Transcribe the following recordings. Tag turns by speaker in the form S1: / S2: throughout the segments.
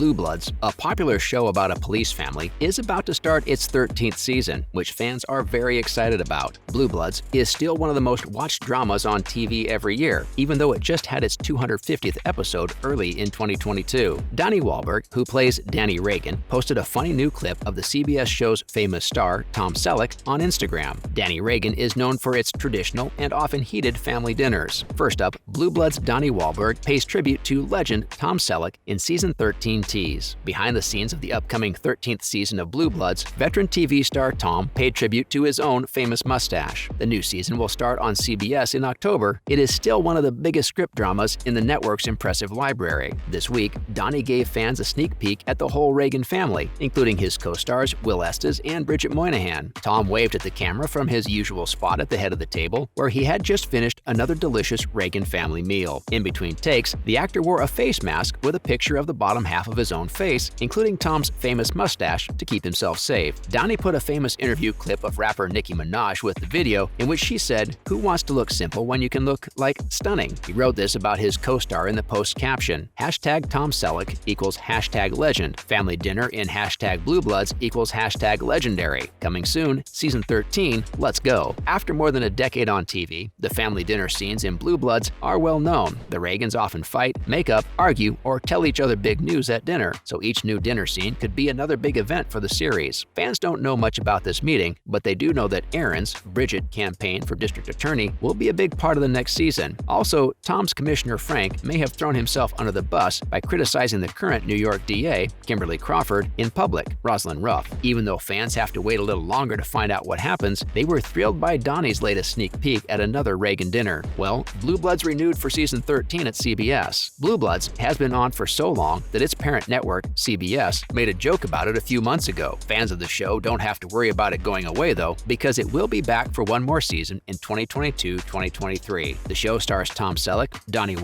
S1: Blue Bloods, a popular show about a police family, is about to start its 13th season, which fans are very excited about. Blue Bloods is still one of the most watched dramas on TV every year, even though it just had its 250th episode early in 2022. Donnie, who plays Danny Reagan, posted a funny new clip of the CBS show's famous star, Tom Selleck, on Instagram. Danny Reagan is known for its traditional and often heated family dinners. First up, Blue Bloods' Donnie pays tribute to legend Tom Selleck in Season 13 tease. Behind the scenes of the upcoming 13th season of Blue Bloods, veteran TV star Tom paid tribute to his own famous mustache. The new season will start on CBS in October. It is still one of the biggest script dramas in the network's impressive library. This week, Donnie gave fans a sneak peek at the whole Reagan family, including his co-stars Estes and Bridget Moynahan. Tom waved at the camera from his usual spot at the head of the table, where he had just finished another delicious Reagan family meal. In between takes, the actor wore a face mask with a picture of the bottom half of his own face, including Tom's famous mustache, to keep himself safe. Donnie put a famous interview clip of rapper Nicki Minaj with the video, in which she said, "Who wants to look simple when you can look, like, stunning?" He wrote this about his co-star in the post caption, #TomSelleck equals #legend. Family dinner in #Blue Bloods equals #legendary. Coming soon, Season 13, let's go. After more than a decade on TV, the family dinner scenes in Blue Bloods are well known. The Reagans often fight, make up, argue, or tell each other big news at dinner, so each new dinner scene could be another big event for the series. Fans don't know much about this meeting, but they do know that Aaron's, Bridget, campaign for district attorney will be a big part of the next season. Also, Tom's Commissioner Frank may have thrown himself under the bus by criticizing the current New York DA, Kimberly Crawford, in public, Rosalind Ruff. Even though fans have to wait a little longer to find out what happens, they were thrilled by Donnie's latest sneak peek at another Reagan dinner. Well, Blue Bloods renewed for Season 13 at CBS. Blue Bloods has been on for so long that its parent network, CBS, made a joke about it a few months ago. Fans of the show don't have to worry about it going away, though, because it will be back for one more season in 2022-2023. The show stars Tom Selleck, Donnie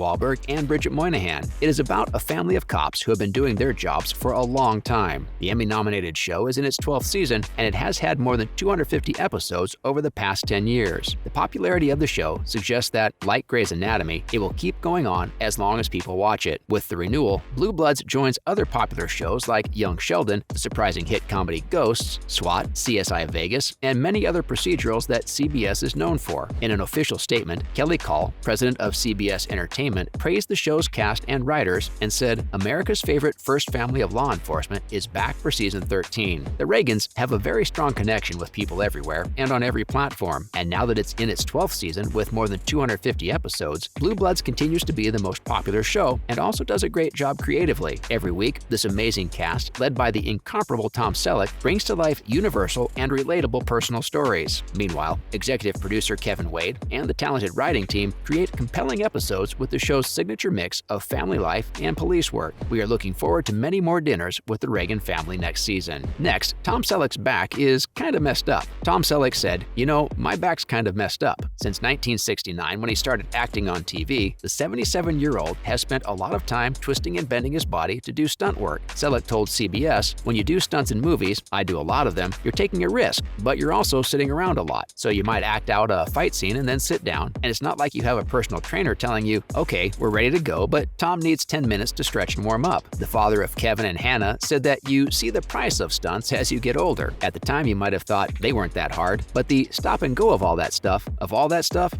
S1: and Bridget Moynahan. It is about a family of cops who have been doing their jobs for a long time. The Emmy-nominated show is in its 12th season, and it has had more than 250 episodes over the past 10 years. The popularity of the show suggests that, like Grey's Anatomy, it will keep going on as long as people watch it. With the renewal, Blue Bloods joins other popular shows like Young Sheldon, the surprising hit comedy Ghosts, SWAT, CSI Vegas, and many other procedurals that CBS is known for. In an official statement, Kelly Call, president of CBS Entertainment, praised the show's cast and writers and said, "America's favorite first family of law enforcement is back for Season 13. The Reagans have a very strong connection with people everywhere and on every platform, and now that it's in its 12th season with more than 250 episodes, Blue Bloods continues to be the most popular show and also does a great job creatively. Every week, this amazing cast, led by the incomparable Tom Selleck, brings to life universal and relatable personal stories." Meanwhile, executive producer Kevin Wade and the talented writing team create compelling episodes with the show's signature mix of family life and police work. We are looking forward to many more dinners with the Reagan family next season. Next, Tom Selleck's back is kind of messed up. Tom Selleck said, "You know, my back's kind of messed up. Since 1969, when he started acting on TV, the 77-year-old has spent a lot of time twisting and bending his body to do stunt work." Selleck told CBS, "When you do stunts in movies, I do a lot of them, you're taking a risk, but you're also sitting around a lot. So you might act out a fight scene and then sit down, and it's not like you have a personal trainer telling you, 'Okay, we're ready to go, but Tom needs 10 minutes to stretch and warm up.'" The father of Kevin and Hannah said that you see the price of stunts as you get older. At the time, you might have thought they weren't that hard, but the stop and go of all that stuff,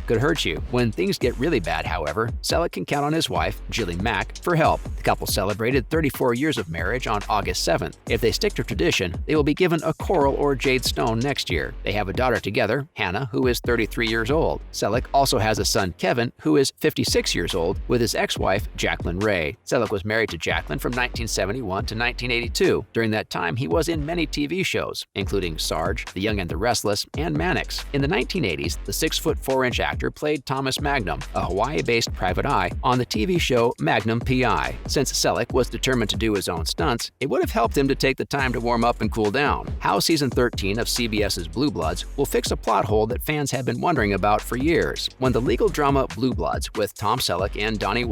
S1: could hurt you. When things get really bad, however, Selleck can count on his wife, Jillian Mack, for help. The couple celebrated 34 years of marriage on August 7th. If they stick to tradition, they will be given a coral or jade stone next year. They have a daughter together, Hannah, who is 33 years old. Selleck also has a son, Kevin, who is 56 years old, with his ex-wife, Jacqueline Ray. Selleck was married to Jacqueline from 1971 to 1982. During that time, he was in many TV shows, including Sarge, The Young and the Restless, and Mannix. In the 1980s, the 6'4" actor played Thomas Magnum, a Hawaii-based private eye, on the TV show Magnum P.I. Since Selleck was determined to do his own stunts, it would have helped him to take the time to warm up and cool down. How Season 13 of CBS's Blue Bloods will fix a plot hole that fans have been wondering about for years. When the legal drama Blue Bloods with Tom Selleck and Donnie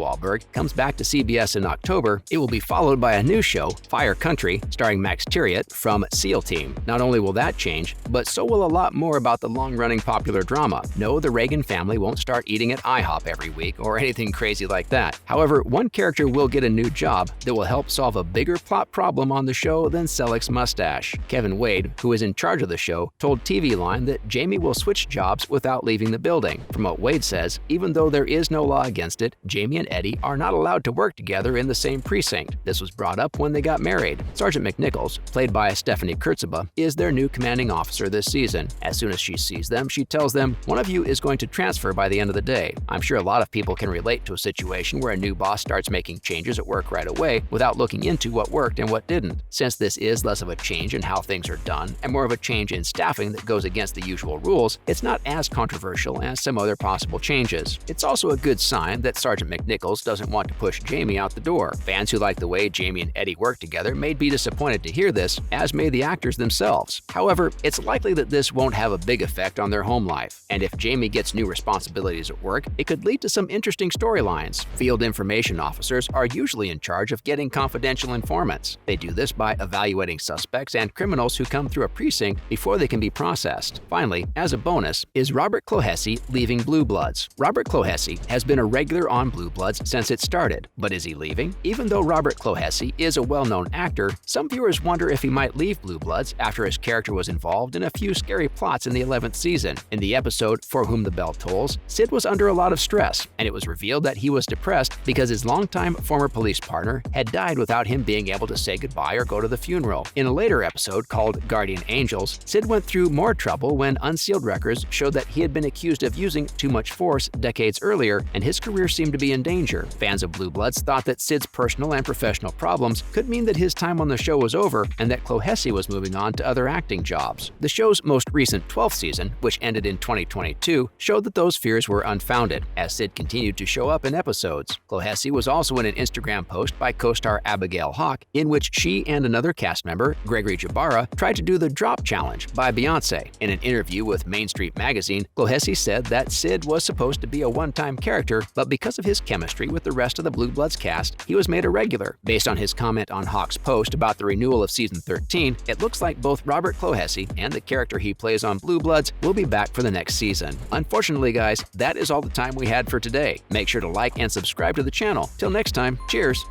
S1: comes back to CBS in October, it will be followed by a new show, Fire Country, starring Max Tyriot from SEAL Team. Not only will that change, but so will a lot more about the long-running popular drama. No, the Reagan family won't start eating at IHOP every week or anything crazy like that. However, one character will get a new job that will help help solve a bigger plot problem on the show than Selleck's mustache. Kevin Wade, who is in charge of the show, told TV Line that Jamie will switch jobs without leaving the building. From what Wade says, even though there is no law against it, Jamie and Eddie are not allowed to work together in the same precinct. This was brought up when they got married. Sergeant McNichols, played by Stephanie Kurtzeba, is their new commanding officer this season. As soon as she sees them, she tells them, "One of you is going to transfer by the end of the day." I'm sure a lot of people can relate to a situation where a new boss starts making changes at work right away without looking into what worked and what didn't. Since this is less of a change in how things are done and more of a change in staffing that goes against the usual rules, it's not as controversial as some other possible changes. It's also a good sign that Sergeant McNichols doesn't want to push Jamie out the door. Fans who like the way Jamie and Eddie work together may be disappointed to hear this, as may the actors themselves. However, it's likely that this won't have a big effect on their home life, and if Jamie gets new responsibilities at work, it could lead to some interesting storylines. Field information officers are usually in charge of getting confidential informants. They do this by evaluating suspects and criminals who come through a precinct before they can be processed. Finally, as a bonus, is Robert Clohessy leaving Blue Bloods? Robert Clohessy has been a regular on Blue Bloods since it started, but is he leaving? Even though Robert Clohessy is a well-known actor, some viewers wonder if he might leave Blue Bloods after his character was involved in a few scary plots in the 11th season. In the episode For Whom the Bell Tolls, Sid was under a lot of stress, and it was revealed that he was depressed because his longtime former police partner had died without him being able to say goodbye or go to the funeral. In a later episode called Guardian Angels, Sid went through more trouble when unsealed records showed that he had been accused of using too much force decades earlier, and his career seemed to be in danger. Fans of Blue Bloods thought that Sid's personal and professional problems could mean that his time on the show was over and that Clohessy was moving on to other acting jobs. The show's most recent 12th season, which ended in 2022, showed that those fears were unfounded, as Sid continued to show up in episodes. Clohessy was also in an Instagram post by co-star Abigail Hawke, in which she and another cast member, Gregory Jabara, tried to do the Drop Challenge by Beyoncé. In an interview with Main Street Magazine, Clohessy said that Sid was supposed to be a one-time character, but because of his chemistry with the rest of the Blue Bloods cast, he was made a regular. Based on his comment on Hawke's post about the renewal of season 13, it looks like both Robert Clohessy and the character he plays on Blue Bloods will be back for the next season. Unfortunately, guys, that is all the time we had for today. Make sure to like and subscribe to the channel. Till next time, cheers!